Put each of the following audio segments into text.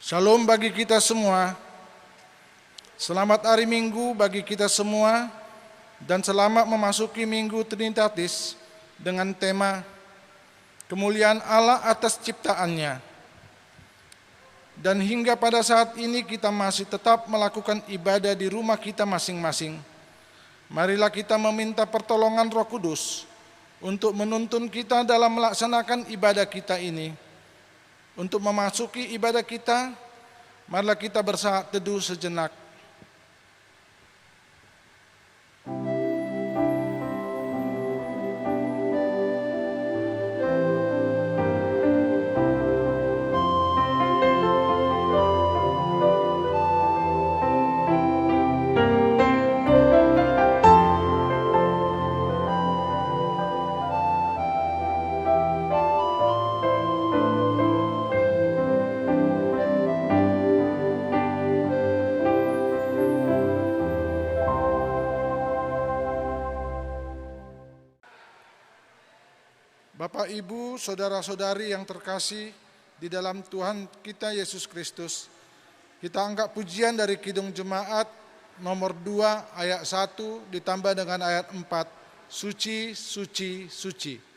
Shalom bagi kita semua. Selamat hari Minggu bagi kita semua dan selamat memasuki Minggu Trinitatis dengan tema kemuliaan Allah atas ciptaannya. Dan hingga pada saat ini kita masih tetap melakukan ibadah di rumah kita masing-masing. Marilah kita meminta pertolongan Roh Kudus untuk menuntun kita dalam melaksanakan ibadah kita ini. Untuk memasuki ibadah kita, marilah kita bersaat teduh sejenak. Bapak, Ibu, saudara-saudari yang terkasih di dalam Tuhan kita Yesus Kristus, kita angkat pujian dari Kidung Jemaat nomor 2 ayat 1 ditambah dengan ayat 4, Suci, Suci, Suci.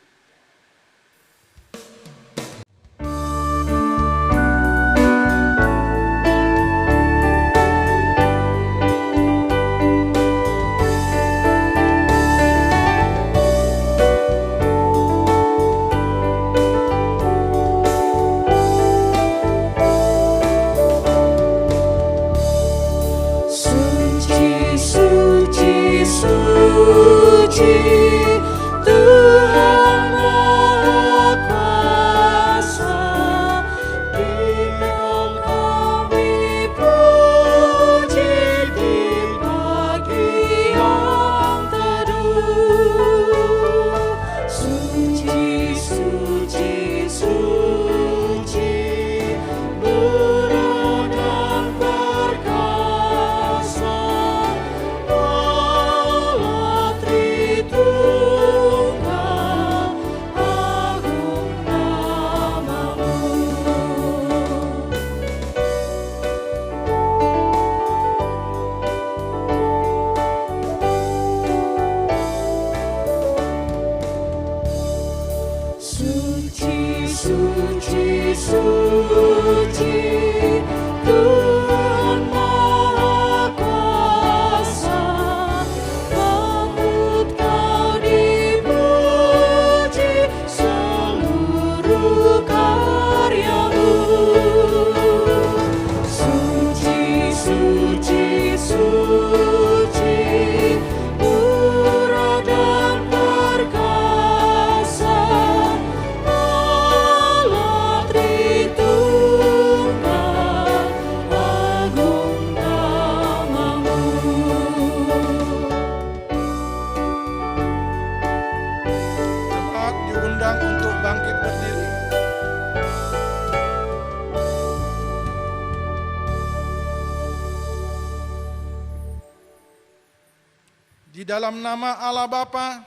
Di dalam nama Allah Bapa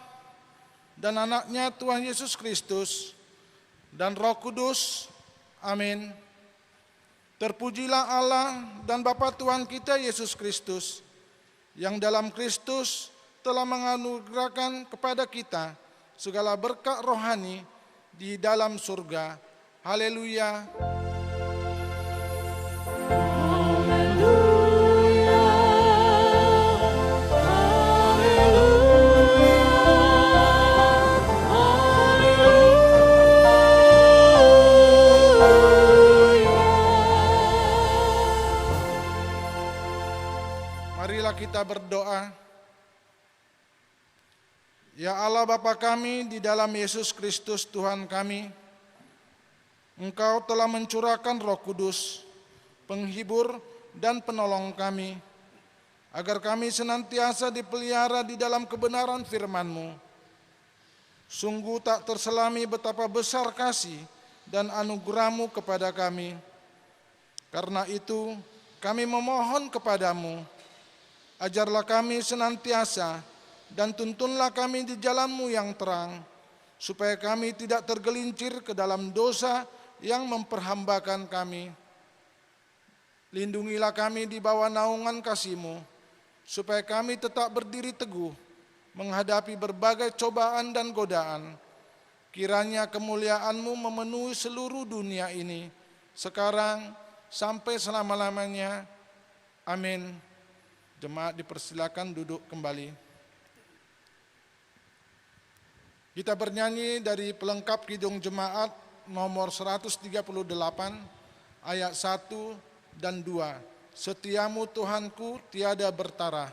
dan anaknya Tuhan Yesus Kristus dan Roh Kudus, amin. Terpujilah Allah dan Bapa Tuhan kita Yesus Kristus, yang dalam Kristus telah menganugerahkan kepada kita segala berkat rohani di dalam surga. Haleluya. Marilah kita berdoa. Ya Allah Bapa kami di dalam Yesus Kristus Tuhan kami, Engkau telah mencurahkan Roh Kudus, penghibur dan penolong kami, agar kami senantiasa dipelihara di dalam kebenaran firman-Mu. Sungguh tak terselami betapa besar kasih dan anugerah-Mu kepada kami. Karena itu kami memohon kepadamu, ajarlah kami senantiasa dan tuntunlah kami di jalan-Mu yang terang, supaya kami tidak tergelincir ke dalam dosa yang memperhambakan kami. Lindungilah kami di bawah naungan kasih-Mu, supaya kami tetap berdiri teguh menghadapi berbagai cobaan dan godaan. Kiranya kemuliaan-Mu memenuhi seluruh dunia ini, sekarang sampai selama-lamanya. Amin. Jemaat dipersilakan duduk kembali. Kita bernyanyi dari pelengkap Kidung Jemaat nomor 138 ayat 1 dan 2. Setiamu Tuhanku tiada bertara.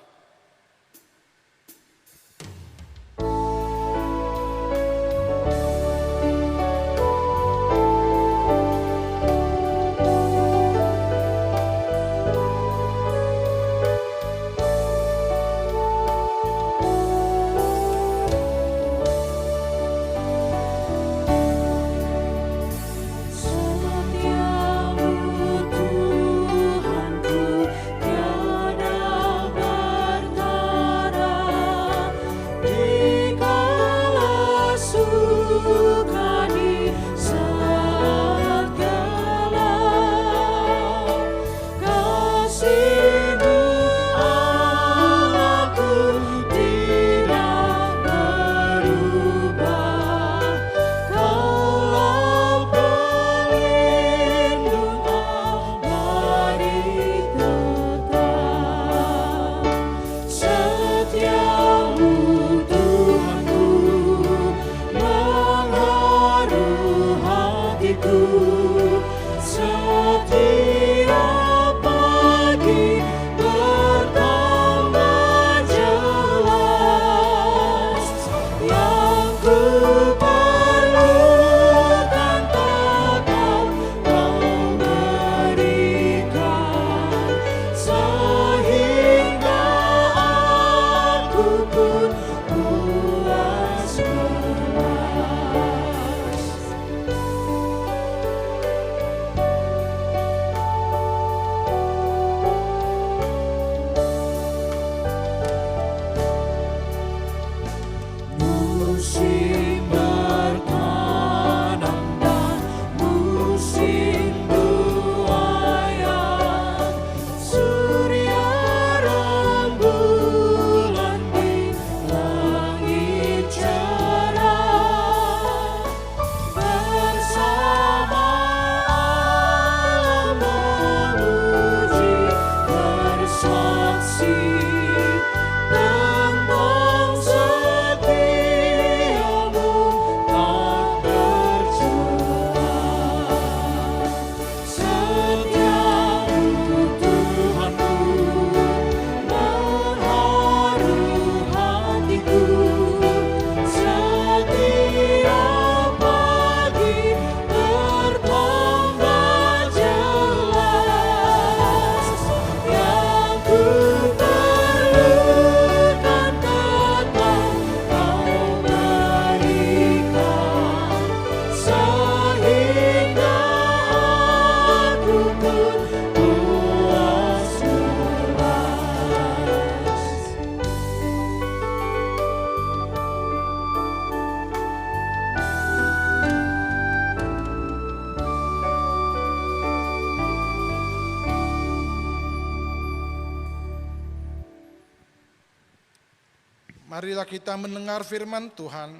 Marilah kita mendengar firman Tuhan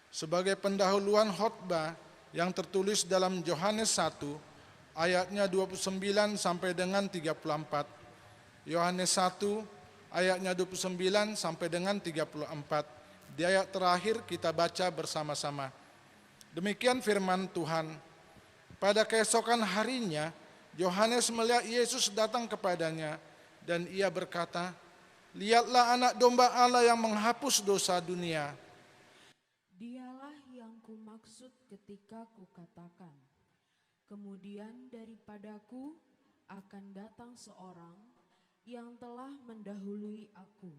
sebagai pendahuluan khotbah yang tertulis dalam Yohanes 1 ayatnya 29 sampai dengan 34. Yohanes 1 ayatnya 29 sampai dengan 34. Di ayat terakhir kita baca bersama-sama. Demikian firman Tuhan. Pada keesokan harinya, Yohanes melihat Yesus datang kepadanya dan ia berkata, "Lihatlah anak domba Allah yang menghapus dosa dunia." Dialah yang kumaksud ketika kukatakan, kemudian daripadaku akan datang seorang yang telah mendahului aku,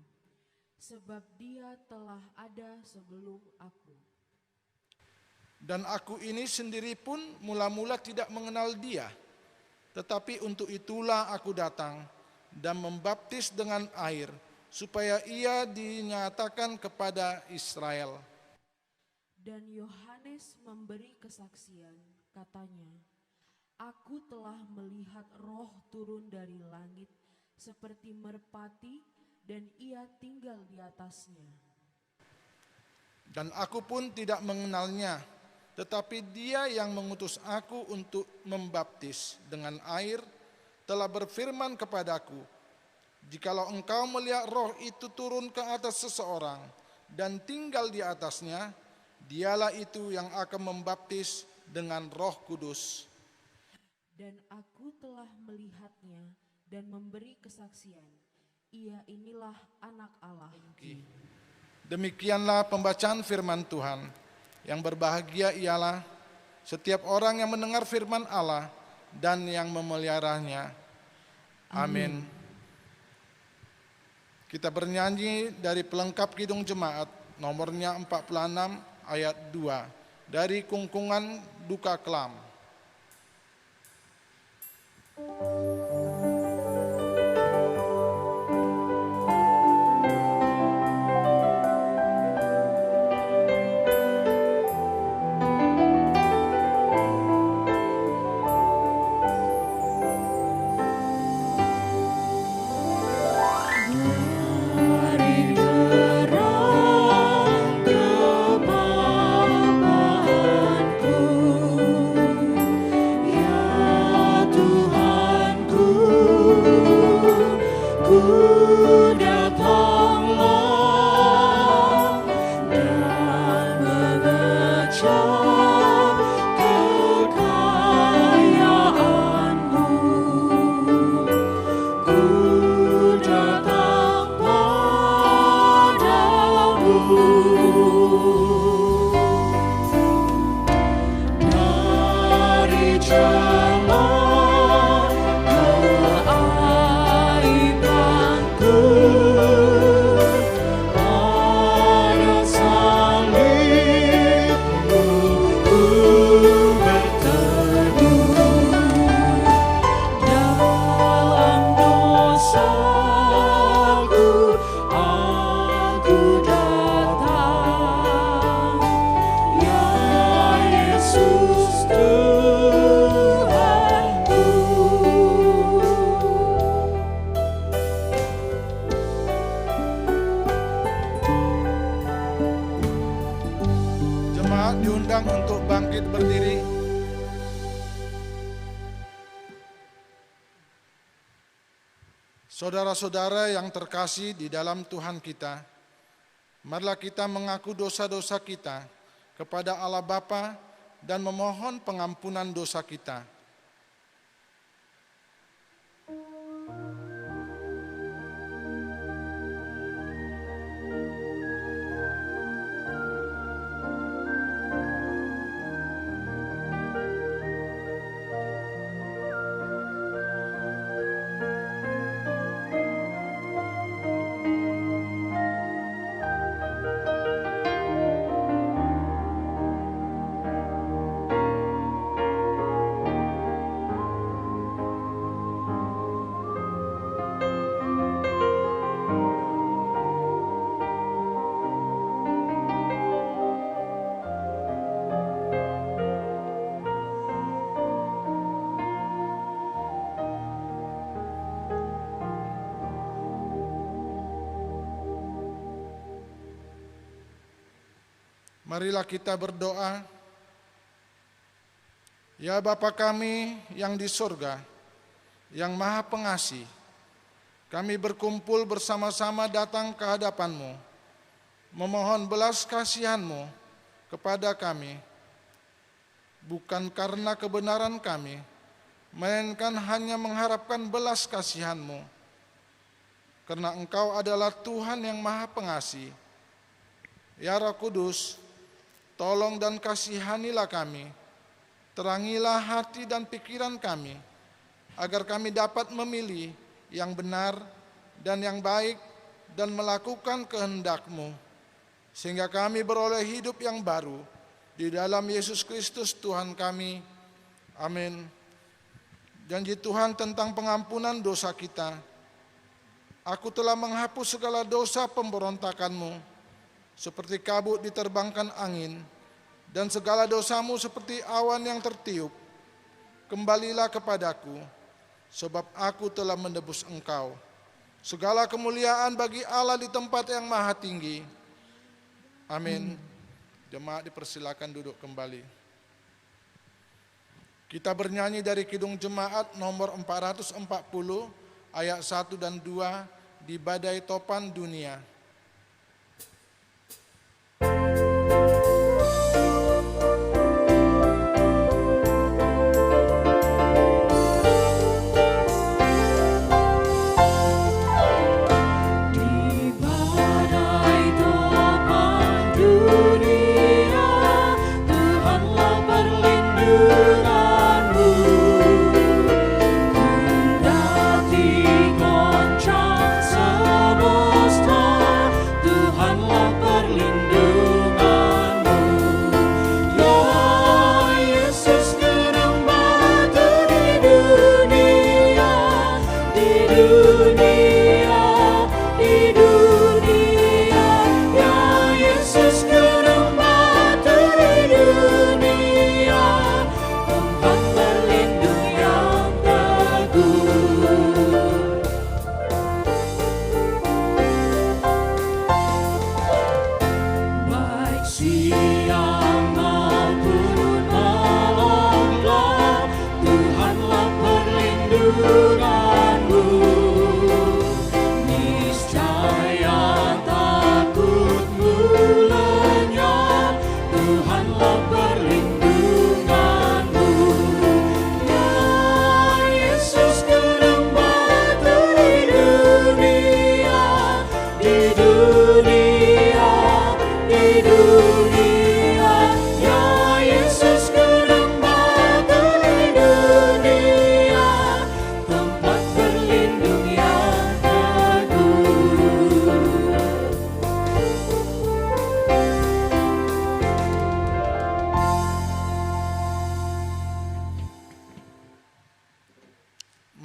sebab dia telah ada sebelum aku. Dan aku ini sendiri pun mula-mula tidak mengenal dia, tetapi untuk itulah aku datang dan membaptis dengan air, supaya ia dinyatakan kepada Israel. Dan Yohanes memberi kesaksian, katanya, Aku telah melihat Roh turun dari langit seperti merpati, dan ia tinggal di atasnya. Dan aku pun tidak mengenalnya, tetapi Dia yang mengutus aku untuk membaptis dengan air telah berfirman kepadaku, jikalau engkau melihat Roh itu turun ke atas seseorang dan tinggal di atasnya, dialah itu yang akan membaptis dengan Roh Kudus. Dan aku telah melihatnya dan memberi kesaksian, ia inilah Anak Allah. Demikianlah pembacaan firman Tuhan. Yang berbahagia ialah setiap orang yang mendengar firman Allah dan yang memeliharanya. Amin. Kita bernyanyi dari pelengkap Kidung Jemaat nomornya 46 ayat 2 dari Kungkungan Duka Kelam. Diundang untuk bangkit berdiri. Saudara-saudara yang terkasih di dalam Tuhan kita, marilah kita mengaku dosa-dosa kita kepada Allah Bapa dan memohon pengampunan dosa kita. Marilah kita berdoa. Ya Bapa kami yang di surga, yang Maha Pengasih, kami berkumpul bersama-sama datang ke hadapan-Mu, memohon belas kasihan-Mu kepada kami, bukan karena kebenaran kami, melainkan hanya mengharapkan belas kasihan-Mu, karena Engkau adalah Tuhan yang Maha Pengasih. Ya Roh Kudus, tolong dan kasihanilah kami, terangilah hati dan pikiran kami, agar kami dapat memilih yang benar dan yang baik dan melakukan kehendak-Mu, sehingga kami beroleh hidup yang baru di dalam Yesus Kristus Tuhan kami. Amin. Janji Tuhan tentang pengampunan dosa kita. Aku telah menghapus segala dosa pemberontakan-Mu, seperti kabut diterbangkan angin, dan segala dosamu seperti awan yang tertiup. kembalilah kepadaku, sebab aku telah menebus engkau. Segala kemuliaan bagi Allah di tempat yang maha tinggi. Amin. Jemaat dipersilakan duduk kembali. Kita bernyanyi dari Kidung Jemaat nomor 440 ayat 1 dan 2 di badai topan dunia.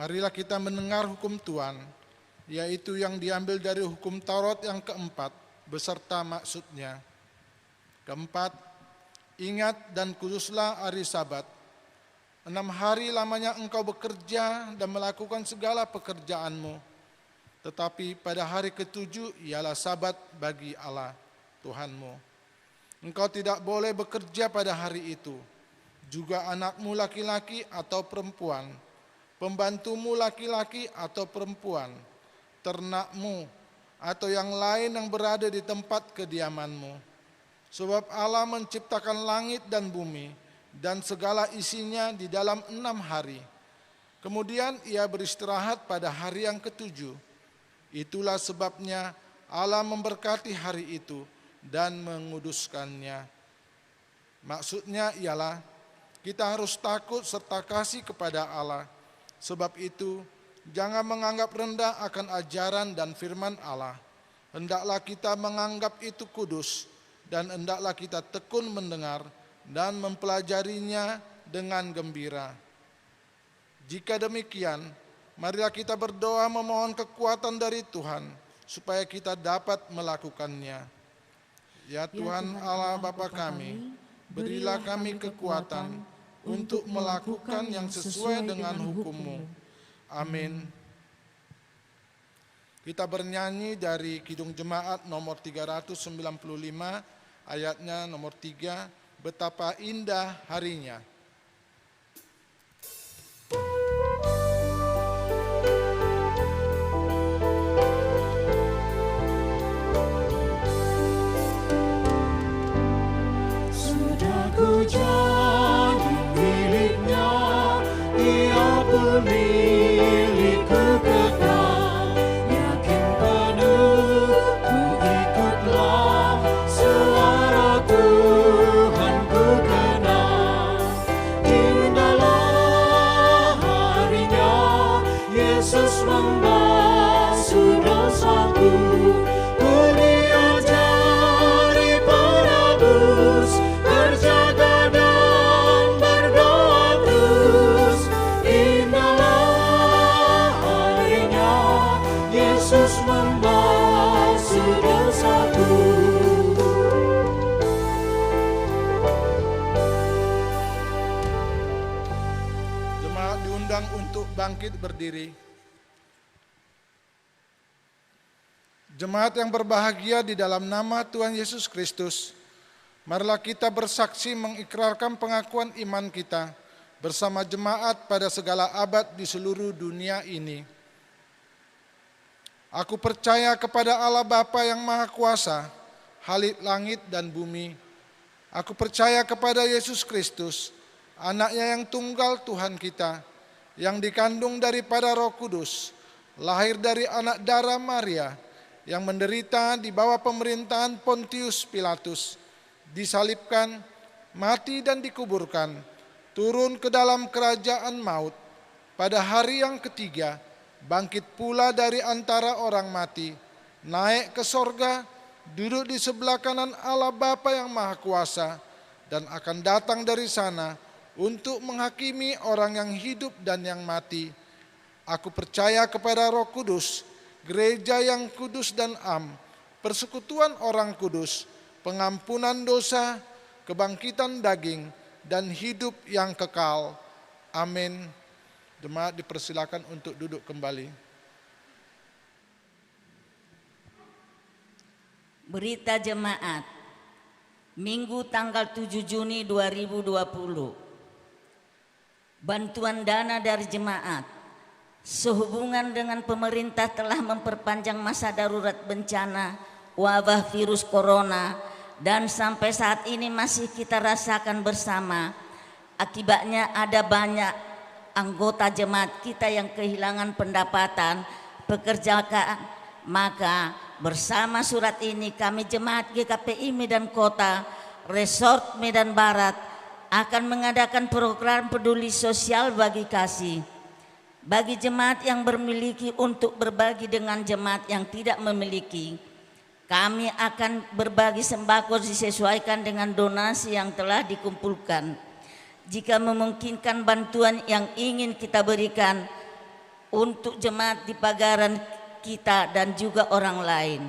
Marilah kita mendengar hukum Tuhan, yaitu yang diambil dari hukum Taurat yang keempat, beserta maksudnya. Keempat, ingat dan kuduslah hari Sabat. 6 hari lamanya engkau bekerja dan melakukan segala pekerjaanmu. Tetapi pada hari ke-7 ialah Sabat bagi Allah, Tuhanmu. Engkau tidak boleh bekerja pada hari itu, juga anakmu laki-laki atau perempuan, pembantumu laki-laki atau perempuan, ternakmu, atau yang lain yang berada di tempat kediamanmu. Sebab Allah menciptakan langit dan bumi, dan segala isinya di dalam 6 hari. Kemudian ia beristirahat pada hari yang ke-7. Itulah sebabnya Allah memberkati hari itu dan menguduskannya. Maksudnya ialah kita harus takut serta kasih kepada Allah. Sebab itu, jangan menganggap rendah akan ajaran dan firman Allah. Hendaklah kita menganggap itu kudus, dan hendaklah kita tekun mendengar dan mempelajarinya dengan gembira. Jika demikian, marilah kita berdoa memohon kekuatan dari Tuhan, supaya kita dapat melakukannya. Ya Tuhan Allah Bapa kami, berilah kami kekuatan untuk melakukan yang sesuai dengan hukum-Mu. Amin. Kita bernyanyi dari Kidung Jemaat nomor 395, ayatnya nomor 3, betapa indah harinya. Sudah ku jadi miliknya, ia pun milikku kekal. Yakin penuh ku ikutlah suara Tuhan ku kenal. Indahlah harinya, Yesus membasuh dosaku. Ku diajari penebus, berjaga dan berdoa terus. Indahlah harinya, Yesus membasuh dosaku. untuk bangkit berdiri. Jemaat yang berbahagia di dalam nama Tuhan Yesus Kristus, marilah kita bersaksi mengikrarkan pengakuan iman kita bersama jemaat pada segala abad di seluruh dunia ini. Aku percaya kepada Allah Bapa yang Maha Kuasa, Khalik langit dan bumi. Aku percaya kepada Yesus Kristus, Anaknya yang tunggal Tuhan kita, yang dikandung daripada Roh Kudus, lahir dari anak darah Maria, yang menderita di bawah pemerintahan Pontius Pilatus, disalibkan, mati dan dikuburkan, turun ke dalam kerajaan maut, pada hari yang ketiga, bangkit pula dari antara orang mati, naik ke sorga, duduk di sebelah kanan Allah Bapa yang Maha Kuasa, dan akan datang dari sana untuk menghakimi orang yang hidup dan yang mati. Aku percaya kepada Roh Kudus, gereja yang kudus dan am, persekutuan orang kudus, pengampunan dosa, kebangkitan daging, dan hidup yang kekal. Amin. Jemaat dipersilakan untuk duduk kembali. Berita jemaat, Minggu tanggal 7 Juni 2020. Bantuan dana dari jemaat. Sehubungan dengan pemerintah telah memperpanjang masa darurat bencana wabah virus corona dan sampai saat ini masih kita rasakan bersama. Akibatnya ada banyak anggota jemaat kita yang kehilangan pendapatan, pekerjaan. Maka bersama surat ini kami jemaat GKPI Medan Kota, Resort Medan Barat akan mengadakan program peduli sosial bagi kasih. Bagi jemaat yang memiliki untuk berbagi dengan jemaat yang tidak memiliki, kami akan berbagi sembako disesuaikan dengan donasi yang telah dikumpulkan. Jika memungkinkan bantuan yang ingin kita berikan untuk jemaat di pagaran kita dan juga orang lain.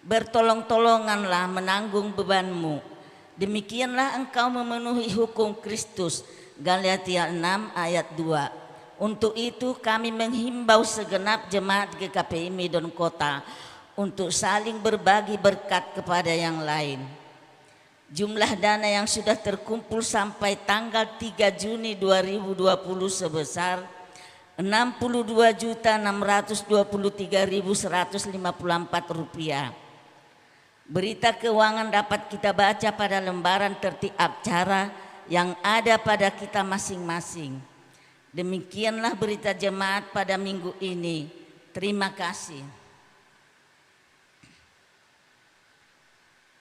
Bertolong-tolonganlah menanggung bebanmu. Demikianlah engkau memenuhi hukum Kristus. Galatia 6 ayat 2. Untuk itu kami menghimbau segenap jemaat GKPI Medan Kota untuk saling berbagi berkat kepada yang lain. Jumlah dana yang sudah terkumpul sampai tanggal 3 Juni 2020 sebesar Rp62.623.154. Berita keuangan dapat kita baca pada lembaran tertib acara yang ada pada kita masing-masing. Demikianlah berita jemaat pada minggu ini. Terima kasih.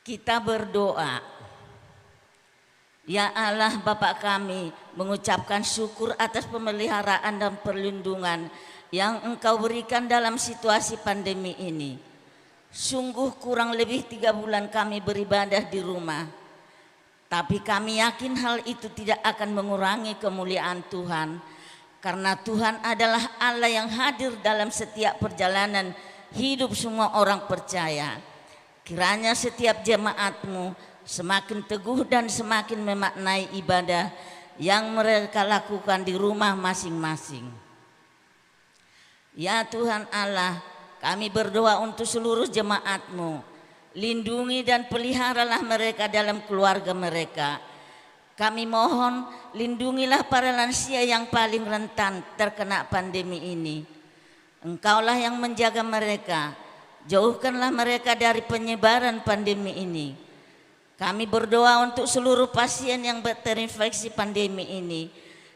Kita berdoa. Ya Allah Bapa kami, mengucapkan syukur atas pemeliharaan dan perlindungan yang Engkau berikan dalam situasi pandemi ini. Sungguh kurang lebih 3 bulan kami beribadah di rumah. Tapi kami yakin hal itu tidak akan mengurangi kemuliaan Tuhan. Karena Tuhan adalah Allah yang hadir dalam setiap perjalanan hidup semua orang percaya. Kiranya setiap jemaat-Mu semakin teguh dan semakin memaknai ibadah yang mereka lakukan di rumah masing-masing. Ya Tuhan Allah, kami berdoa untuk seluruh jemaat-Mu. Lindungi dan peliharalah mereka dalam keluarga mereka. Kami mohon lindungilah para lansia yang paling rentan terkena pandemi ini. Engkaulah yang menjaga mereka. Jauhkanlah mereka dari penyebaran pandemi ini. Kami berdoa untuk seluruh pasien yang terinfeksi pandemi ini,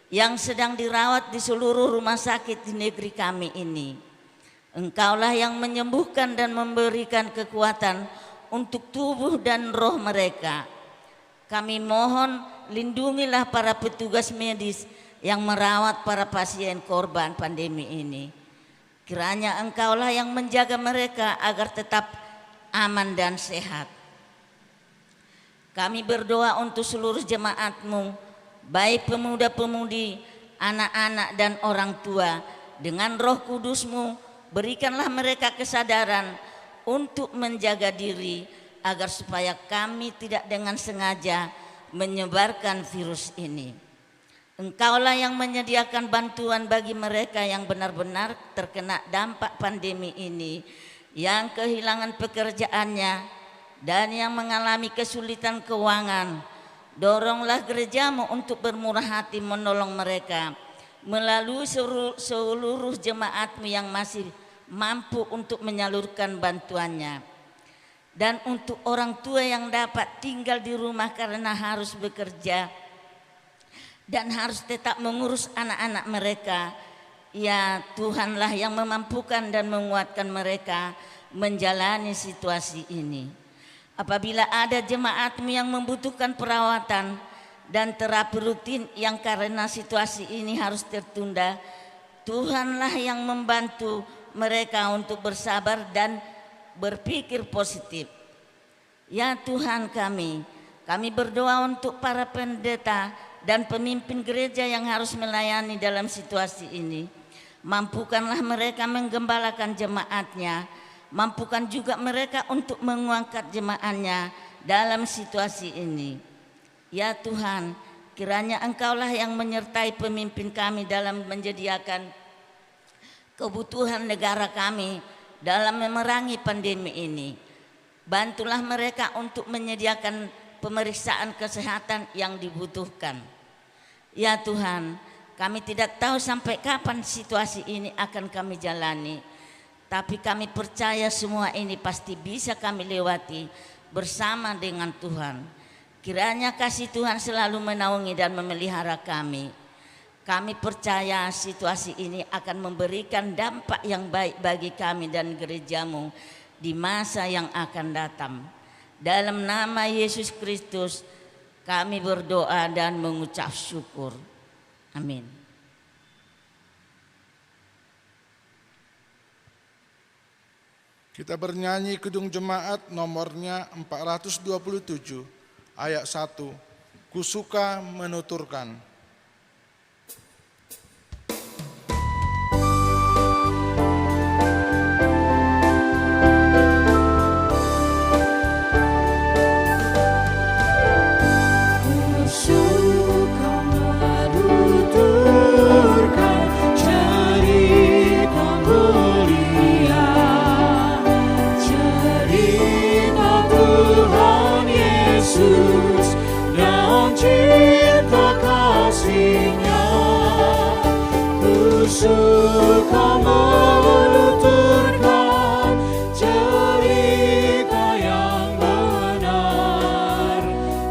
yang sedang dirawat di seluruh rumah sakit di negeri kami ini. Engkaulah yang menyembuhkan dan memberikan kekuatan untuk tubuh dan roh mereka. Kami mohon lindungilah para petugas medis yang merawat para pasien korban pandemi ini. Kiranya Engkaulah yang menjaga mereka agar tetap aman dan sehat. Kami berdoa untuk seluruh jemaat-Mu, baik pemuda-pemudi, anak-anak dan orang tua. Dengan Roh Kudus-Mu, berikanlah mereka kesadaran untuk menjaga diri agar supaya kami tidak dengan sengaja menyebarkan virus ini. Engkaulah yang menyediakan bantuan bagi mereka yang benar-benar terkena dampak pandemi ini, yang kehilangan pekerjaannya dan yang mengalami kesulitan keuangan. Doronglah gerejamu untuk bermurah hati menolong mereka melalui seluruh jemaatmu yang masih mampu untuk menyalurkan bantuannya. Dan untuk orang tua yang dapat tinggal di rumah karena harus bekerja dan harus tetap mengurus anak-anak mereka, ya Tuhanlah yang memampukan dan menguatkan mereka menjalani situasi ini. Apabila ada jemaatmu yang membutuhkan perawatan dan terapi rutin yang karena situasi ini harus tertunda, Tuhanlah yang membantu mereka untuk bersabar dan berpikir positif. Ya Tuhan kami berdoa untuk para pendeta dan pemimpin gereja yang harus melayani dalam situasi ini. Mampukanlah mereka menggembalakan jemaatnya, mampukan juga mereka untuk mengangkat jemaatnya dalam situasi ini. Ya Tuhan, kiranya Engkaulah yang menyertai pemimpin kami dalam menyediakan kebutuhan negara kami dalam memerangi pandemi ini. Bantulah mereka untuk menyediakan pemeriksaan kesehatan yang dibutuhkan. Ya Tuhan, kami tidak tahu sampai kapan situasi ini akan kami jalani, tapi kami percaya semua ini pasti bisa kami lewati bersama dengan Tuhan. Kiranya kasih Tuhan selalu menaungi dan memelihara kami. Kami percaya situasi ini akan memberikan dampak yang baik bagi kami dan gerejamu di masa yang akan datang. Dalam nama Yesus Kristus kami berdoa dan mengucap syukur. Amin. Kita bernyanyi Kidung Jemaat nomornya 427 ayat 1. Kusuka menuturkan. Suka menuturkan cerita yang benar,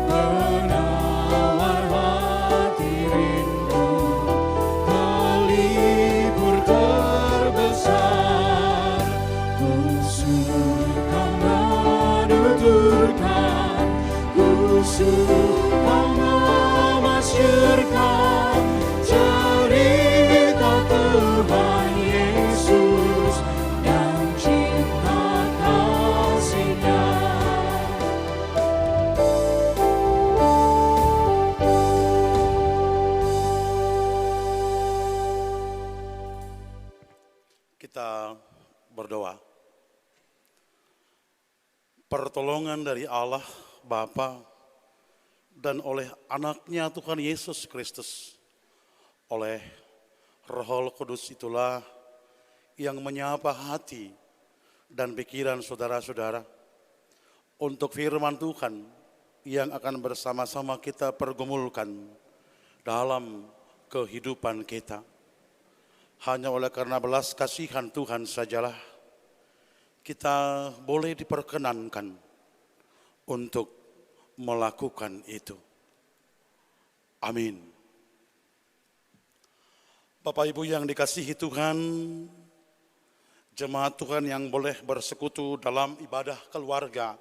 penawar hati rindu, pelipur terbesar. Ku suka menuturkan, ku suka memasyurkan cerita Tuhan Yesus dan cinta kasih-Nya. Kita berdoa. Pertolongan dari Allah Bapa dan oleh anaknya Tuhan Yesus Kristus, oleh Roh Kudus itulah yang menyapa hati dan pikiran saudara-saudara untuk firman Tuhan yang akan bersama-sama kita pergumulkan dalam kehidupan kita. Hanya oleh karena belas kasihan Tuhan sajalah kita boleh diperkenankan untuk melakukan itu. Amin. Bapak Ibu yang dikasihi Tuhan, jemaat Tuhan yang boleh bersekutu dalam ibadah keluarga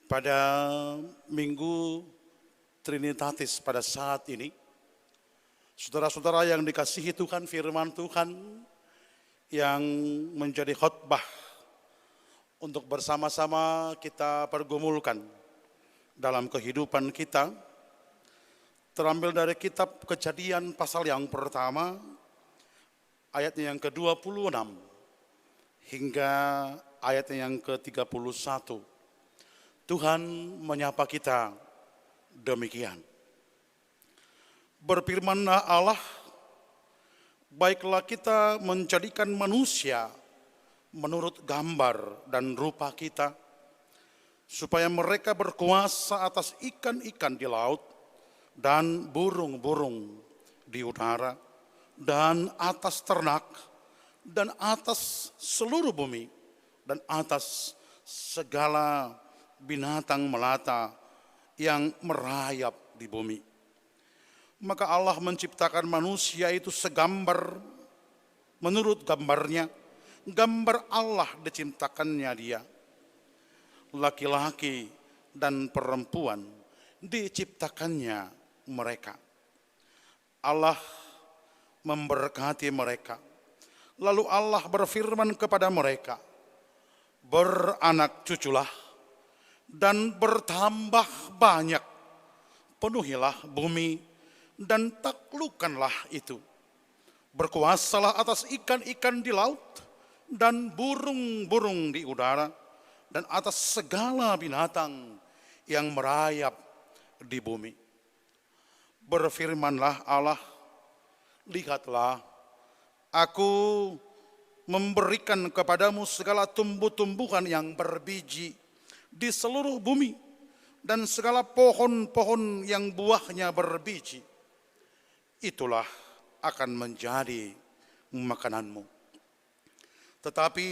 pada Minggu Trinitatis pada saat ini. Saudara-saudara yang dikasihi Tuhan, firman Tuhan yang menjadi khotbah untuk bersama-sama kita pergumulkan dalam kehidupan kita, terambil dari kitab Kejadian pasal yang pertama, ayatnya yang ke-26 hingga ayatnya yang ke-31. Tuhan menyapa kita demikian. Berfirmanlah Allah, baiklah kita menjadikan manusia menurut gambar dan rupa kita, supaya mereka berkuasa atas ikan-ikan di laut dan burung-burung di udara dan atas ternak dan atas seluruh bumi dan atas segala binatang melata yang merayap di bumi. Maka Allah menciptakan manusia itu segambar menurut gambarnya. Gambar Allah diciptakannya dia. Laki-laki dan perempuan diciptakannya mereka. Allah memberkati mereka. Lalu Allah berfirman kepada mereka, beranak cuculah dan bertambah banyak. Penuhilah bumi dan taklukkanlah itu. Berkuasalah atas ikan-ikan di laut dan burung-burung di udara dan atas segala binatang yang merayap di bumi. Berfirmanlah Allah, lihatlah, aku memberikan kepadamu segala tumbuh-tumbuhan yang berbiji di seluruh bumi dan segala pohon-pohon yang buahnya berbiji. Itulah akan menjadi makananmu. Tetapi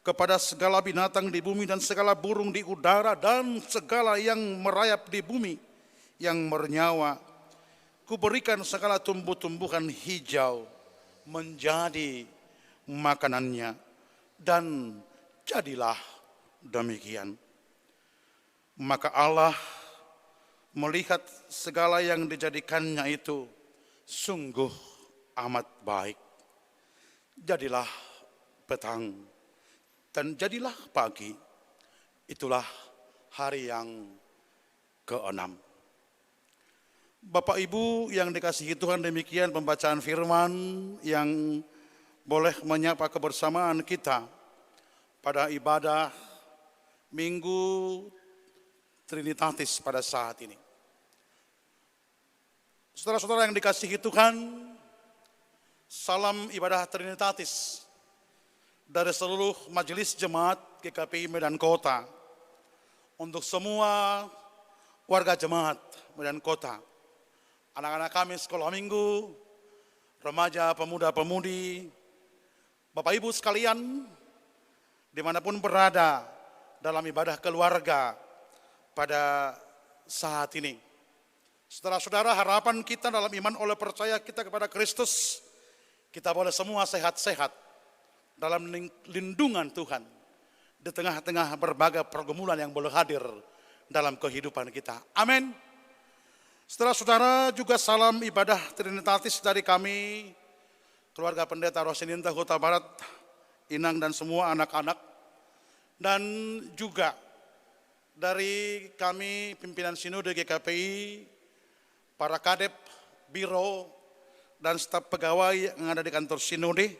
kepada segala binatang di bumi dan segala burung di udara dan segala yang merayap di bumi yang bernyawa, kuberikan segala tumbuh-tumbuhan hijau menjadi makanannya, dan jadilah demikian. Maka Allah melihat segala yang dijadikannya itu sungguh amat baik. Jadilah petang dan jadilah pagi. Itulah hari yang ke-6. Bapak Ibu yang dikasihi Tuhan, demikian pembacaan firman yang boleh menyapa kebersamaan kita pada ibadah Minggu Trinitatis pada saat ini. Saudara-saudara yang dikasihi Tuhan, salam ibadah Trinitatis dari seluruh majelis jemaat GKPI Medan Kota untuk semua warga jemaat Medan Kota, anak-anak kami sekolah minggu, remaja, pemuda-pemudi, Bapak Ibu sekalian, dimanapun berada dalam ibadah keluarga pada saat ini. Saudara-saudara, harapan kita dalam iman oleh percaya kita kepada Kristus, kita boleh semua sehat-sehat dalam lindungan Tuhan di tengah-tengah berbagai pergumulan yang boleh hadir dalam kehidupan kita. Amin. Saudara-saudara, juga salam ibadah Trinitatis dari kami, keluarga Pendeta Rosininta Huta Barat, Inang dan semua anak-anak, dan juga dari kami pimpinan Sinode GKPI, para kadep, biro, dan staf pegawai yang ada di kantor Sinode,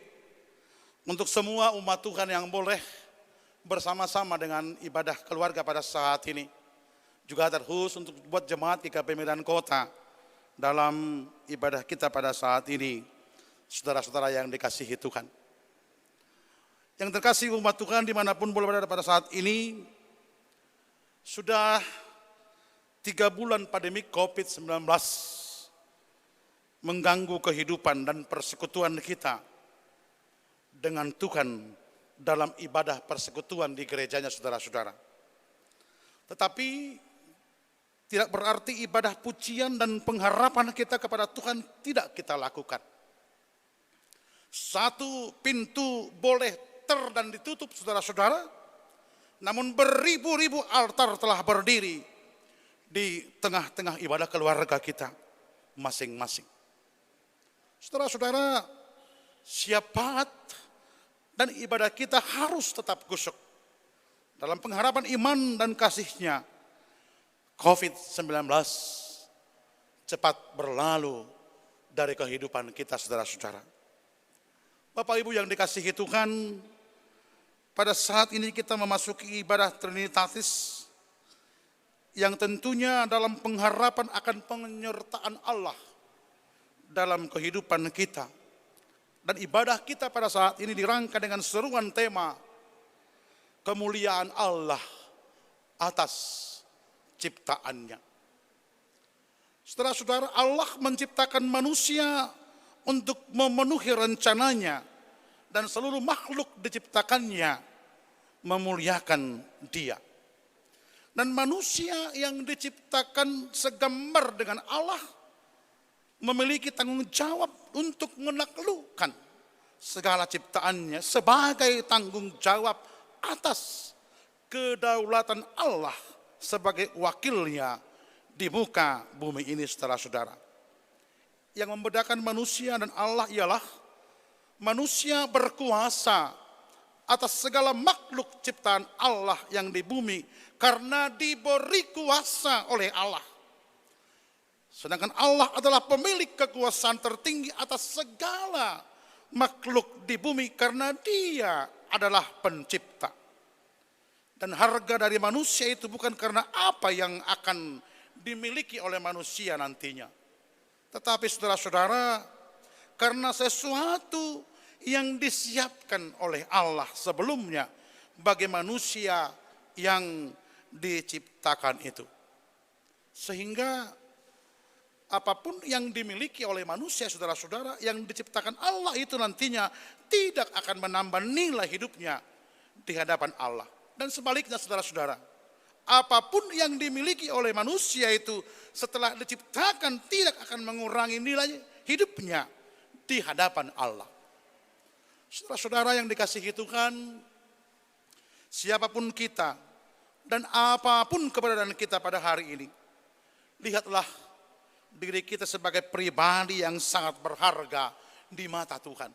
untuk semua umat Tuhan yang boleh bersama-sama dengan ibadah keluarga pada saat ini. Juga terkhusus untuk buat jemaat GKPI Medan Kota dalam ibadah kita pada saat ini, saudara-saudara yang dikasihi Tuhan. Yang terkasih umat Tuhan dimanapun boleh berada pada saat ini, sudah 3 bulan pandemi COVID-19 mengganggu kehidupan dan persekutuan kita dengan Tuhan dalam ibadah persekutuan di gerejanya saudara-saudara. Tetapi tidak berarti ibadah pujian dan pengharapan kita kepada Tuhan tidak kita lakukan. Satu pintu boleh dan ditutup saudara-saudara, namun beribu-ribu altar telah berdiri di tengah-tengah ibadah keluarga kita masing-masing. Saudara-saudara, syafaat dan ibadah kita harus tetap khusyuk dalam pengharapan iman dan kasih-Nya. COVID-19 cepat berlalu dari kehidupan kita, saudara-saudara. Bapak Ibu yang dikasihi Tuhan, pada saat ini kita memasuki ibadah Trinitatis yang tentunya dalam pengharapan akan penyertaan Allah dalam kehidupan kita. Dan ibadah kita pada saat ini dirangka dengan seruan tema kemuliaan Allah atas ciptaannya. Saudara-saudara, Allah menciptakan manusia untuk memenuhi rencananya dan seluruh makhluk diciptakannya memuliakan Dia. Dan manusia yang diciptakan segambar dengan Allah memiliki tanggung jawab untuk menaklukkan segala ciptaannya sebagai tanggung jawab atas kedaulatan Allah sebagai wakilnya di muka bumi ini, saudara-saudara. Yang membedakan manusia dan Allah ialah manusia berkuasa atas segala makhluk ciptaan Allah yang di bumi karena diberi kuasa oleh Allah. Sedangkan Allah adalah pemilik kekuasaan tertinggi atas segala makhluk di bumi karena Dia adalah pencipta. Dan harga dari manusia itu bukan karena apa yang akan dimiliki oleh manusia nantinya. Tetapi saudara-saudara, karena sesuatu yang disiapkan oleh Allah sebelumnya bagi manusia yang diciptakan itu. Sehingga apapun yang dimiliki oleh manusia, saudara-saudara, yang diciptakan Allah itu nantinya tidak akan menambah nilai hidupnya di hadapan Allah. Dan sebaliknya, saudara-saudara, apapun yang dimiliki oleh manusia itu setelah diciptakan tidak akan mengurangi nilai hidupnya di hadapan Allah. Saudara-saudara yang dikasihi Tuhan, siapapun kita dan apapun keberadaan kita pada hari ini, lihatlah diri kita sebagai pribadi yang sangat berharga di mata Tuhan.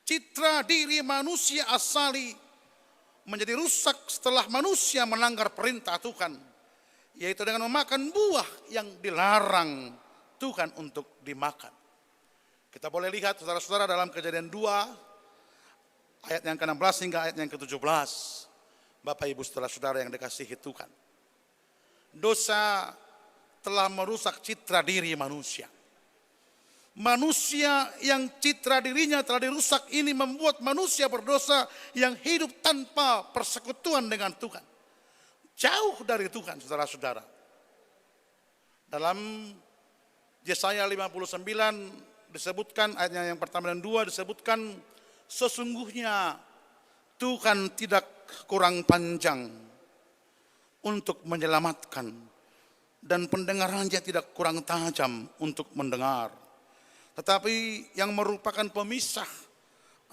Citra diri manusia asali menjadi rusak setelah manusia melanggar perintah Tuhan, yaitu dengan memakan buah yang dilarang Tuhan untuk dimakan. Kita boleh lihat saudara-saudara dalam Kejadian 2 ayat yang ke-16 hingga ayat yang ke-17. Bapak Ibu saudara-saudara yang dikasihi Tuhan, dosa telah merusak citra diri manusia. Manusia yang citra dirinya telah dirusak ini membuat manusia berdosa yang hidup tanpa persekutuan dengan Tuhan. Jauh dari Tuhan, saudara-saudara. Dalam Yesaya 59 disebutkan, ayatnya yang pertama dan 2 disebutkan, sesungguhnya Tuhan tidak kurang panjang untuk menyelamatkan dan pendengarannya tidak kurang tajam untuk mendengar. Tetapi yang merupakan pemisah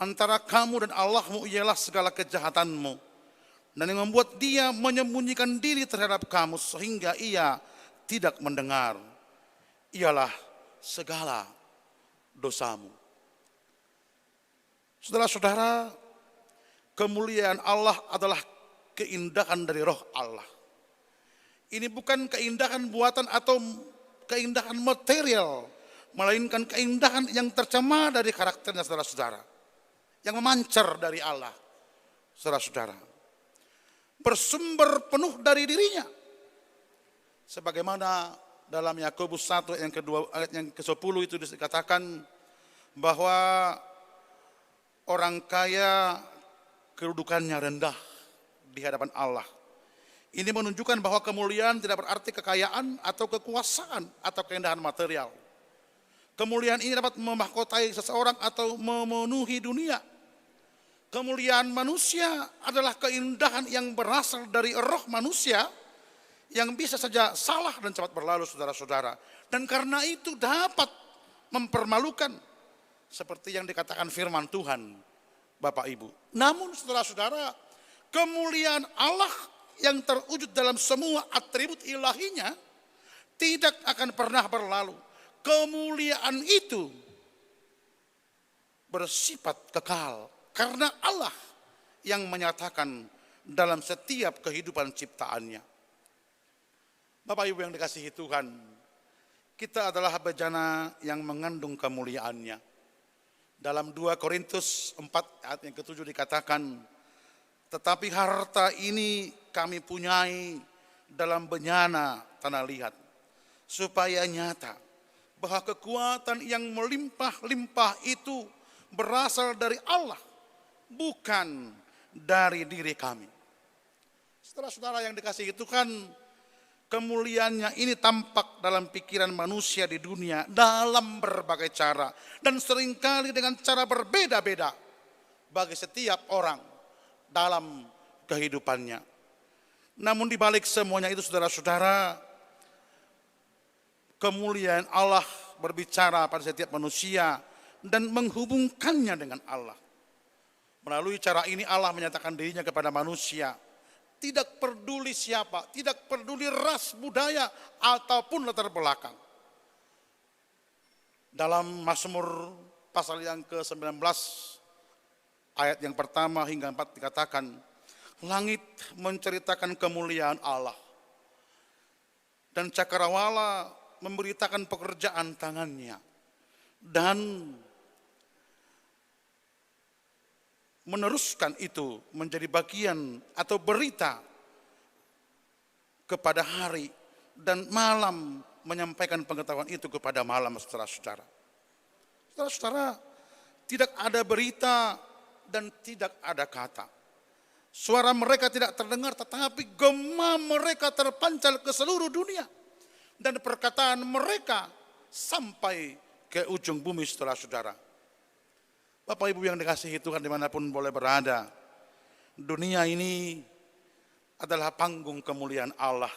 antara kamu dan Allahmu ialah segala kejahatanmu. Dan yang membuat Dia menyembunyikan diri terhadap kamu sehingga Ia tidak mendengar ialah segala dosamu. Saudara-saudara, kemuliaan Allah adalah keindahan dari roh Allah. Ini bukan keindahan buatan atau keindahan material, melainkan keindahan yang tercemar dari karakternya, saudara-saudara, yang memancar dari Allah, saudara-saudara, bersumber penuh dari dirinya. Sebagaimana dalam Yakobus 1 ayat yang ke-10 itu dikatakan bahwa orang kaya kedudukannya rendah di hadapan Allah. Ini menunjukkan bahwa kemuliaan tidak berarti kekayaan atau kekuasaan atau keindahan material. Kemuliaan ini dapat memahkotai seseorang atau memenuhi dunia. Kemuliaan manusia adalah keindahan yang berasal dari roh manusia yang bisa saja salah dan cepat berlalu, saudara-saudara. Dan karena itu dapat mempermalukan seperti yang dikatakan firman Tuhan, Bapak Ibu. Namun saudara-saudara, kemuliaan Allah yang terwujud dalam semua atribut ilahinya tidak akan pernah berlalu. Kemuliaan itu bersifat kekal karena Allah yang menyatakan dalam setiap kehidupan ciptaannya. Bapak Ibu yang dikasihi Tuhan, kita adalah bejana yang mengandung kemuliaannya. Dalam 2 Korintus 4 ayat yang ke-7 dikatakan, tetapi harta ini kami punyai dalam bencana tanah liat, supaya nyata bahwa kekuatan yang melimpah-limpah itu berasal dari Allah, bukan dari diri kami. Saudara-saudara yang dikasihi Tuhan, kemuliaannya ini tampak dalam pikiran manusia di dunia dalam berbagai cara dan seringkali dengan cara berbeda-beda bagi setiap orang dalam kehidupannya. Namun di balik semuanya itu, saudara-saudara, kemuliaan Allah berbicara pada setiap manusia dan menghubungkannya dengan Allah. Melalui cara ini Allah menyatakan dirinya kepada manusia. Tidak peduli siapa, tidak peduli ras, budaya, ataupun latar belakang. Dalam Mazmur pasal yang ke-19, ayat yang pertama hingga 4 dikatakan, langit menceritakan kemuliaan Allah, dan cakrawala memberitakan pekerjaan tangannya, dan meneruskan itu menjadi bagian atau berita kepada hari, dan malam menyampaikan pengetahuan itu kepada malam. Saudara-saudara, saudara-saudara, tidak ada berita dan tidak ada kata. Suara mereka tidak terdengar, tetapi gema mereka terpancar ke seluruh dunia, dan perkataan mereka sampai ke ujung bumi. Saudara-saudara, Bapak Ibu yang dikasihi Tuhan dimanapun boleh berada, dunia ini adalah panggung kemuliaan Allah.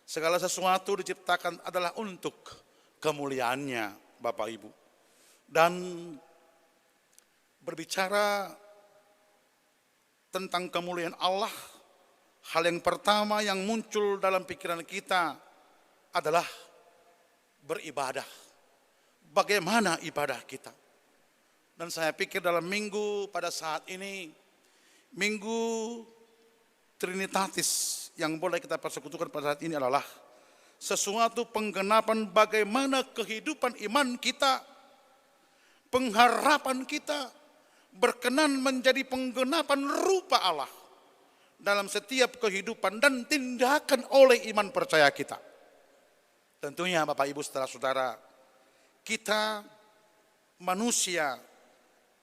Segala sesuatu diciptakan adalah untuk kemuliaannya, Bapak Ibu. Dan berbicara tentang kemuliaan Allah, hal yang pertama yang muncul dalam pikiran kita adalah beribadah. Bagaimana ibadah kita? Dan saya pikir dalam minggu pada saat ini, minggu Trinitatis yang boleh kita persekutukan pada saat ini adalah sesuatu penggenapan bagaimana kehidupan iman kita, pengharapan kita berkenan menjadi penggenapan rupa Allah dalam setiap kehidupan dan tindakan oleh iman percaya kita. Tentunya Bapak Ibu saudara-saudara, kita manusia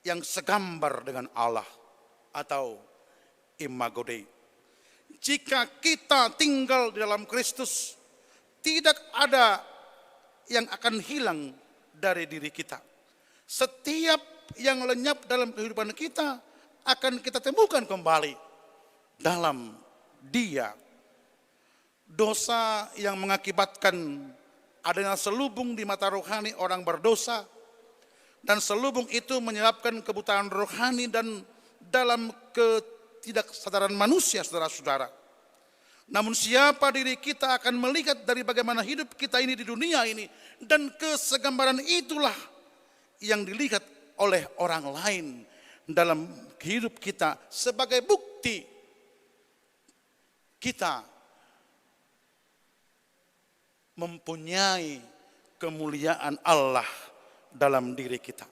yang segambar dengan Allah atau imago Dei. Jika kita tinggal di dalam Kristus, tidak ada yang akan hilang dari diri kita. Setiap yang lenyap dalam kehidupan kita akan kita temukan kembali dalam Dia. Dosa yang mengakibatkan adanya selubung di mata rohani orang berdosa, dan selubung itu menyebabkan kebutaan rohani dan dalam ketidaksadaran manusia, saudara-saudara. Namun siapa diri kita akan melihat dari bagaimana hidup kita ini di dunia ini, dan kesegambaran itulah yang dilihat oleh orang lain dalam hidup kita sebagai bukti kita mempunyai kemuliaan Allah dalam diri kita.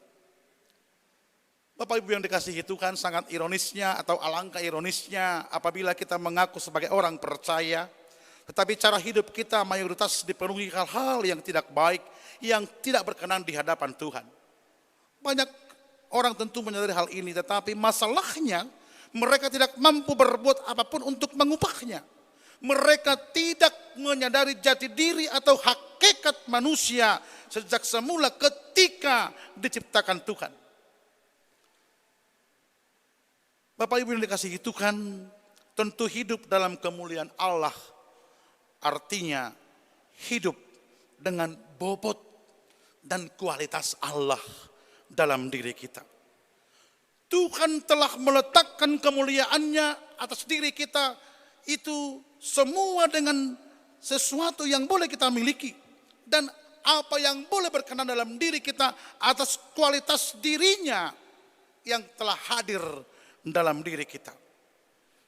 Bapak Ibu yang dikasihi Tuhan, sangat ironisnya atau alangkah ironisnya apabila kita mengaku sebagai orang percaya, tetapi cara hidup kita mayoritas dipenuhi hal-hal yang tidak baik, yang tidak berkenan di hadapan Tuhan. Banyak orang tentu menyadari hal ini, tetapi masalahnya mereka tidak mampu berbuat apapun untuk mengubahnya. Mereka tidak menyadari jati diri atau hakikat manusia sejak semula ketika diciptakan Tuhan. Bapak Ibu yang dikasihi Tuhan, tentu hidup dalam kemuliaan Allah artinya hidup dengan bobot dan kualitas Allah dalam diri kita. Tuhan telah meletakkan kemuliaannya atas diri kita, itu semua dengan sesuatu yang boleh kita miliki, dan apa yang boleh berkenan dalam diri kita atas kualitas dirinya yang telah hadir dalam diri kita.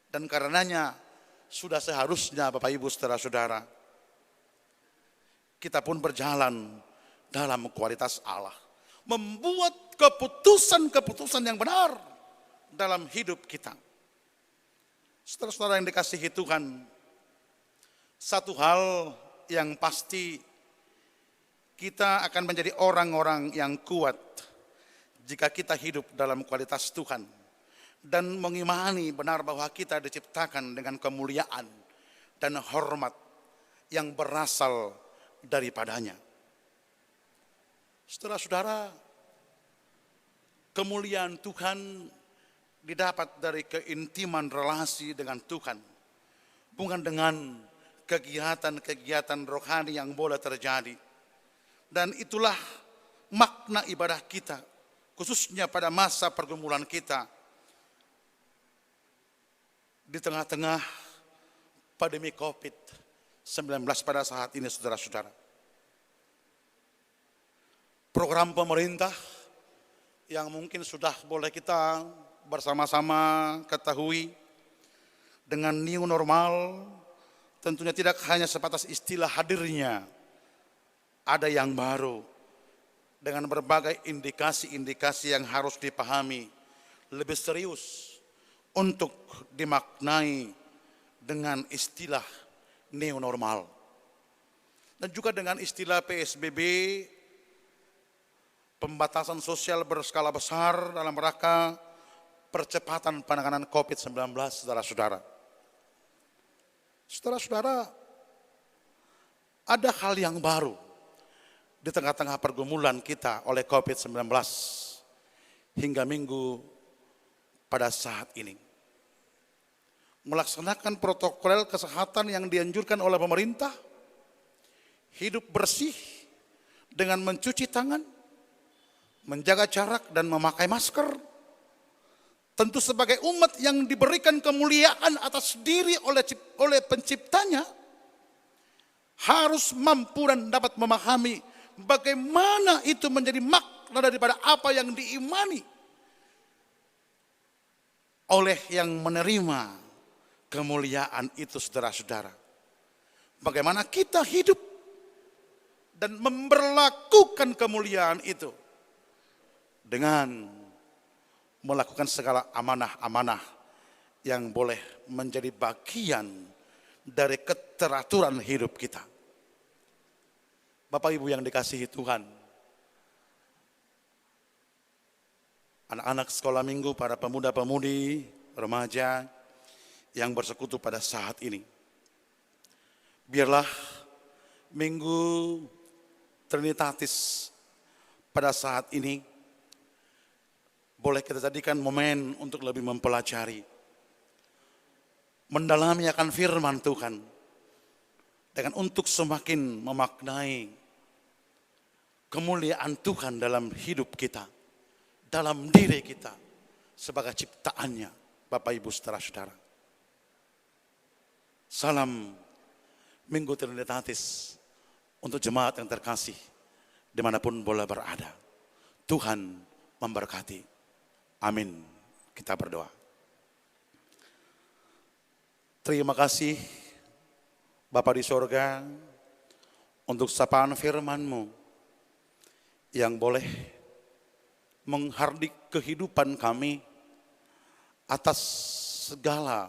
Dan karenanya sudah seharusnya Bapak Ibu saudara-saudara, kita pun berjalan dalam kualitas Allah, membuat keputusan-keputusan yang benar dalam hidup kita. Saudara-saudara yang dikasihi Tuhan, Satu hal yang pasti, kita akan menjadi orang-orang yang kuat jika kita hidup dalam kualitas Tuhan dan mengimani benar bahwa kita diciptakan dengan kemuliaan dan hormat yang berasal daripadanya. Saudara-saudara, kemuliaan Tuhan didapat dari keintiman relasi dengan Tuhan, bukan dengan kegiatan-kegiatan rohani yang boleh terjadi. Dan itulah makna ibadah kita, khususnya pada masa pergumulan kita di tengah-tengah pandemi COVID-19 pada saat ini, saudara-saudara. Program pemerintah yang mungkin sudah boleh kita bersama-sama ketahui dengan new normal, tentunya tidak hanya sebatas istilah hadirnya, ada yang baru dengan berbagai indikasi-indikasi yang harus dipahami lebih serius untuk dimaknai dengan istilah new normal. Dan juga dengan istilah PSBB, pembatasan sosial berskala besar dalam rangka percepatan penanganan COVID-19, saudara-saudara. Saudara-saudara, ada hal yang baru di tengah-tengah pergumulan kita oleh COVID-19 hingga minggu pada saat ini. Melaksanakan protokol kesehatan yang dianjurkan oleh pemerintah, hidup bersih dengan mencuci tangan, menjaga jarak dan memakai masker. Tentu sebagai umat yang diberikan kemuliaan atas diri oleh penciptanya, harus mampu dan dapat memahami bagaimana itu menjadi makna daripada apa yang diimani oleh yang menerima kemuliaan itu, saudara-saudara. Bagaimana kita hidup dan memperlakukan kemuliaan itu dengan melakukan segala amanah-amanah yang boleh menjadi bagian dari keteraturan hidup kita. Bapak Ibu yang dikasihi Tuhan, anak-anak sekolah minggu, para pemuda-pemudi, remaja yang bersekutu pada saat ini, biarlah Minggu Trinitatis pada saat ini boleh kita jadikan momen untuk lebih mempelajari, mendalami akan firman Tuhan, dengan untuk semakin memaknai kemuliaan Tuhan dalam hidup kita, dalam diri kita sebagai ciptaannya, Bapak Ibu saudara-saudara. Salam Minggu Trinitatis untuk jemaat yang terkasih dimanapun boleh berada. Tuhan memberkati. Amin. Kita berdoa. Terima kasih Bapa di sorga untuk sapaan firman-Mu yang boleh menghardik kehidupan kami atas segala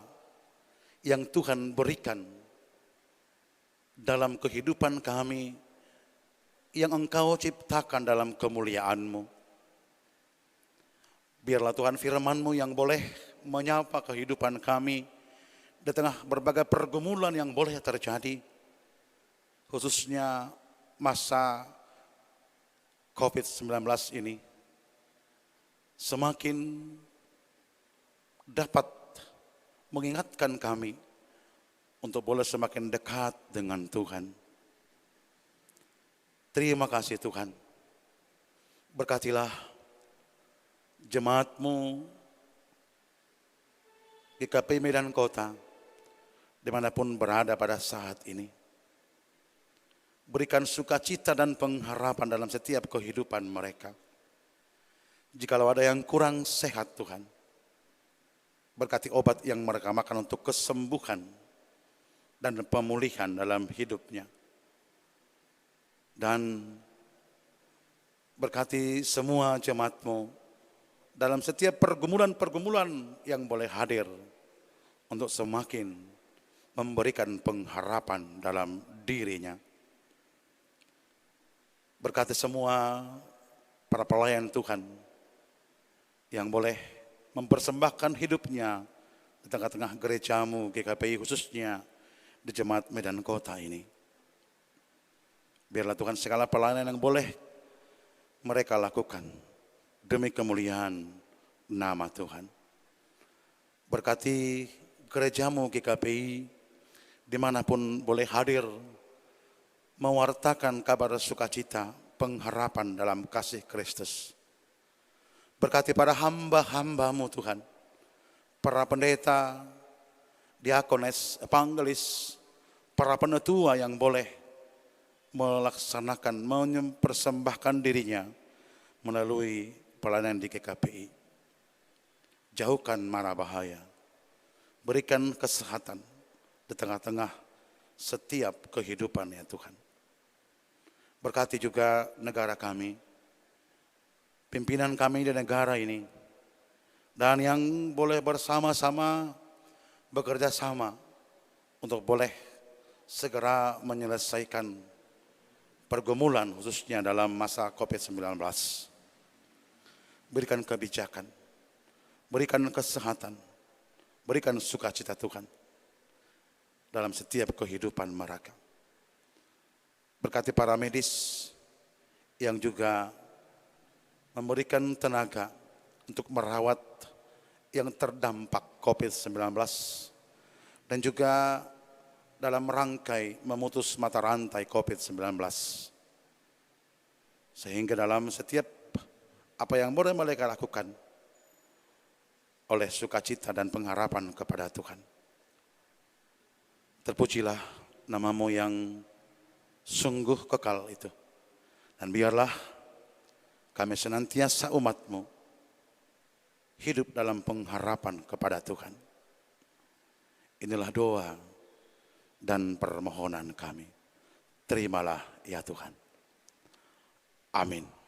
yang Tuhan berikan dalam kehidupan kami yang Engkau ciptakan dalam kemuliaan-Mu. Biarlah Tuhan firman-Mu yang boleh menyapa kehidupan kami di tengah berbagai pergumulan yang boleh terjadi, khususnya masa COVID-19 ini, semakin dapat mengingatkan kami untuk boleh semakin dekat dengan Tuhan. Terima kasih Tuhan. Berkatilah jemaat-Mu GKP Medan Kota dimanapun berada pada saat ini. Berikan sukacita dan pengharapan dalam setiap kehidupan mereka. Jikalau ada yang kurang sehat Tuhan, berkati obat yang mereka makan untuk kesembuhan dan pemulihan dalam hidupnya. Dan berkati semua jemaat-Mu dalam setiap pergumulan-pergumulan yang boleh hadir untuk semakin memberikan pengharapan dalam dirinya. Berkati semua para pelayan Tuhan yang boleh mempersembahkan hidupnya di tengah-tengah gerejamu GKPI, khususnya di Jemaat Medan Kota ini. Biarlah Tuhan segala pelayanan yang boleh mereka lakukan demi kemuliaan nama Tuhan. Berkati gerejamu GKPI dimanapun boleh hadir mewartakan kabar sukacita pengharapan dalam kasih Kristus. Berkati para hamba-hambamu Tuhan, para pendeta, diakones, evangelis, para penetua yang boleh melaksanakan, mempersembahkan dirinya melalui pelayanan di GKPI. Jauhkan mara bahaya, berikan kesehatan di tengah-tengah setiap kehidupan ya Tuhan. Berkati juga negara kami, pimpinan kami di negara ini, dan yang boleh bersama-sama bekerja sama untuk boleh segera menyelesaikan pergumulan khususnya dalam masa COVID-19. Berikan kebijakan, berikan kesehatan, berikan sukacita Tuhan dalam setiap kehidupan mereka. Berkati para medis yang juga memberikan tenaga untuk merawat yang terdampak COVID-19 dan juga dalam rangkai memutus mata rantai COVID-19. Sehingga dalam setiap apa yang boleh mereka lakukan oleh sukacita dan pengharapan kepada Tuhan. Terpujilah namamu yang sungguh kekal itu. Dan biarlah kami senantiasa umatmu hidup dalam pengharapan kepada Tuhan. Inilah doa dan permohonan kami. Terimalah ya Tuhan. Amin.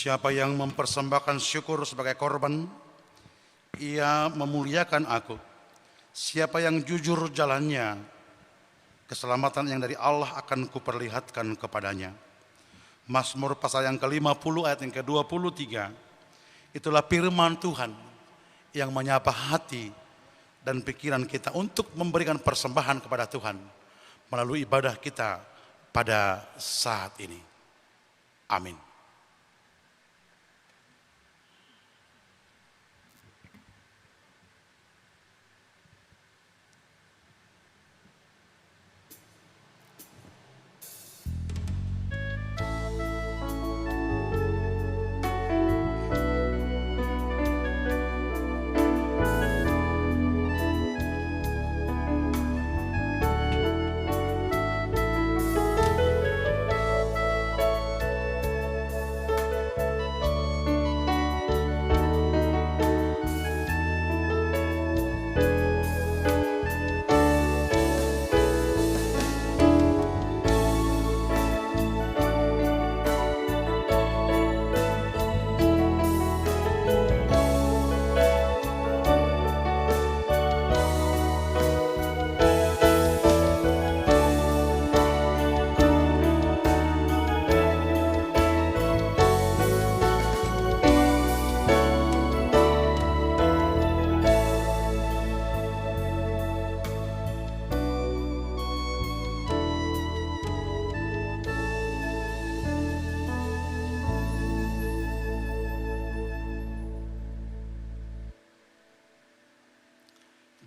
Siapa yang mempersembahkan syukur sebagai korban, ia memuliakan aku. Siapa yang jujur jalannya, keselamatan yang dari Allah akan kuperlihatkan kepadanya. Mazmur pasal yang ke-50 ayat yang ke-23. Itulah firman Tuhan yang menyapa hati dan pikiran kita untuk memberikan persembahan kepada Tuhan melalui ibadah kita pada saat ini. Amin.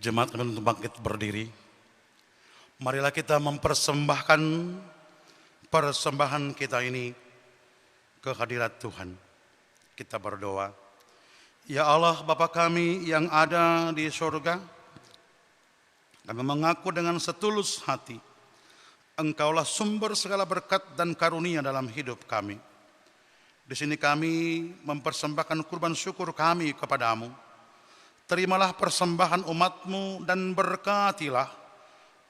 Jemaat kami untuk bangkit berdiri. Marilah kita mempersembahkan persembahan kita ini ke hadirat Tuhan. Kita berdoa. Ya Allah Bapa kami yang ada di surga, kami mengaku dengan setulus hati, Engkaulah sumber segala berkat dan karunia dalam hidup kami. Di sini kami mempersembahkan kurban syukur kami kepadamu. Terimalah persembahan umat-Mu dan berkatilah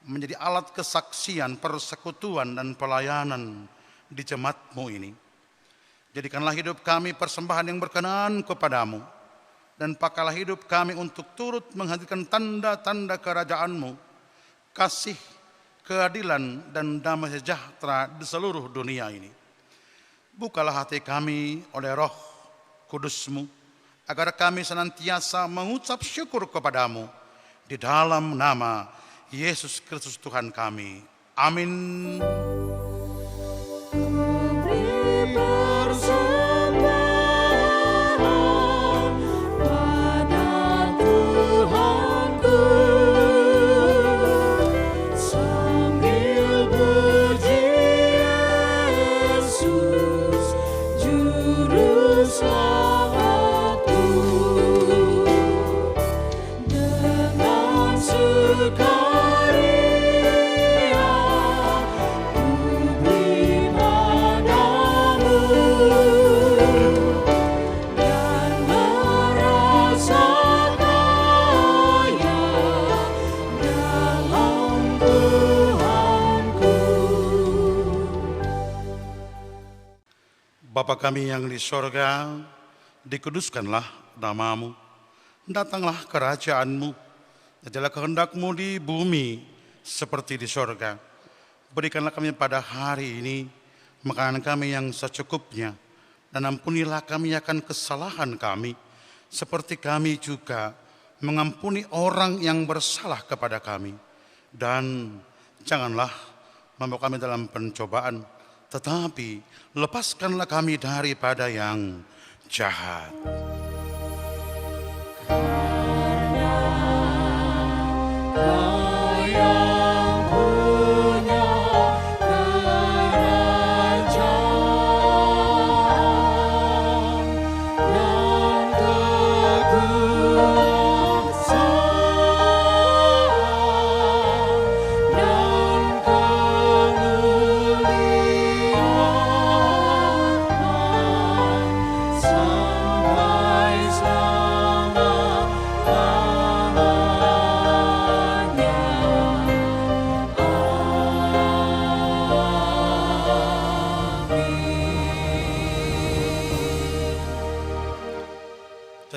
menjadi alat kesaksian, persekutuan dan pelayanan di jemaat-Mu ini. Jadikanlah hidup kami persembahan yang berkenan kepadamu, dan pakailah hidup kami untuk turut menghadirkan tanda-tanda kerajaan-Mu, kasih, keadilan dan damai sejahtera di seluruh dunia ini. Bukalah hati kami oleh Roh Kudus-Mu, agar kami senantiasa mengucap syukur kepadamu di dalam nama Yesus Kristus Tuhan kami. Amin. Bapa kami yang di sorga, dikuduskanlah nama-Mu, datanglah kerajaan-Mu, jadilah kehendak-Mu di bumi seperti di sorga. Berikanlah kami pada hari ini makanan kami yang secukupnya, dan ampunilah kami akan kesalahan kami, seperti kami juga mengampuni orang yang bersalah kepada kami. Dan janganlah membawa kami dalam pencobaan, tetapi lepaskanlah kami daripada yang jahat.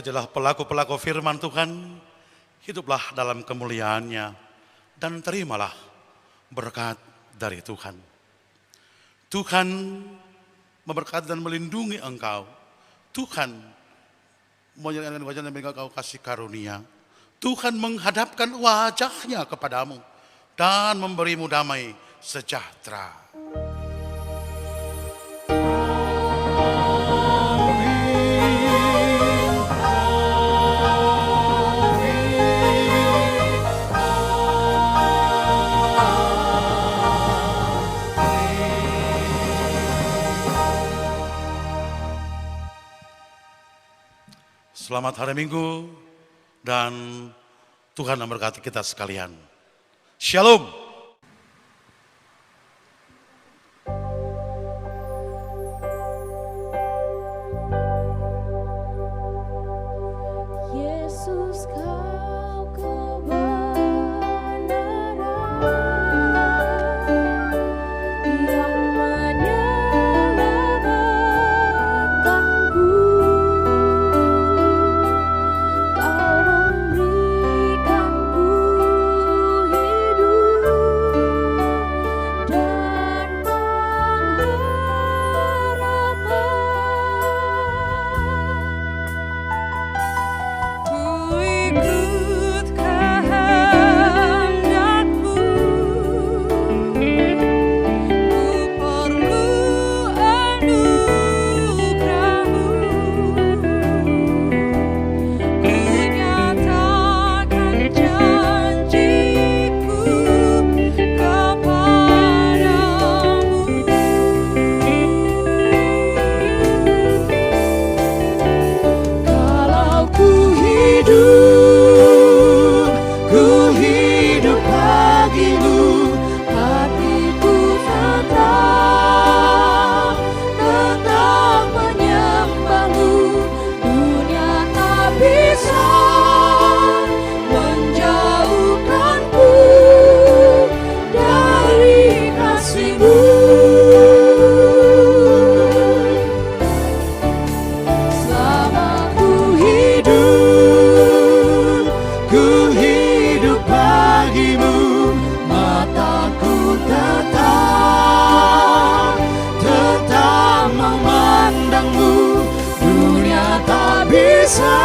Jadilah pelaku-pelaku firman Tuhan, hiduplah dalam kemuliaan-Nya, dan terimalah berkat dari Tuhan. Tuhan memberkati dan melindungi engkau. Tuhan menyerahkan wajah dan memberikan engkau kasih karunia. Tuhan menghadapkan wajah-Nya kepadamu dan memberimu damai sejahtera. Selamat hari Minggu, dan Tuhan memberkati kita sekalian. Shalom. Yesus, Kau kebenaran yang menyelamatkanku. Kau memberikanku hidup dan pengharapan. Ku ikut bisa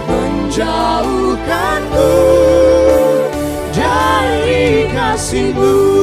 menjauhkanku dari kasih-Mu.